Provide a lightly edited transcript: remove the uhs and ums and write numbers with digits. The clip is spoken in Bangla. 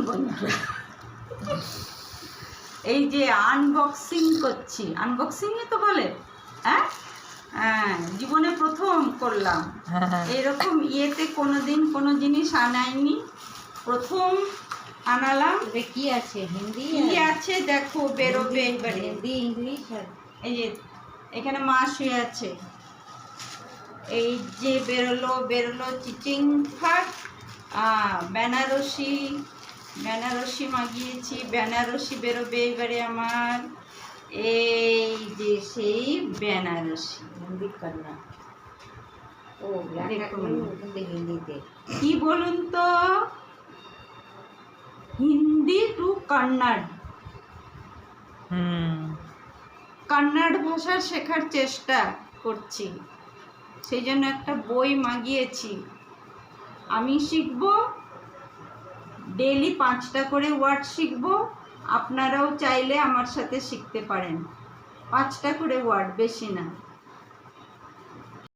বন্ধুরা, এই যে আনবক্সিং করছি, আনবক্সিংই তো বলে, হ্যাঁ হ্যাঁ, জীবনে প্রথম করলাম এরকম ইয়েতে। কোনোদিন কোনো জিনিস আনাইনি, প্রথম আনালাম। কি আছে? হিন্দি কি আছে দেখো, বেরোবে এবারে। হিন্দি, ইংলিশ। এই যে এখানে মা শুয়ে আছে, এই যে বেরোলো চিচিং ফাট। বেনারসি, বেনারসি মাগিয়েছি, বেনারসি বেরোবে এবারে আমার। এই যে সেই বেনারসি হিন্দি কন্নড়। ও দেখুন। হিন্দিতে কি বলুন তো, হিন্দি টু কন্নড়। কন্নড় ভাষা শেখার চেষ্টা করছি, সেই জন্য একটা বই মাগিয়েছি। আমি শিখব, ডেলি 5টা করে ওয়ার্ড শিখব। আপনারাও চাইলে আমার সাথে শিখতে পারেন, 5টা করে ওয়ার্ড, বেশি না।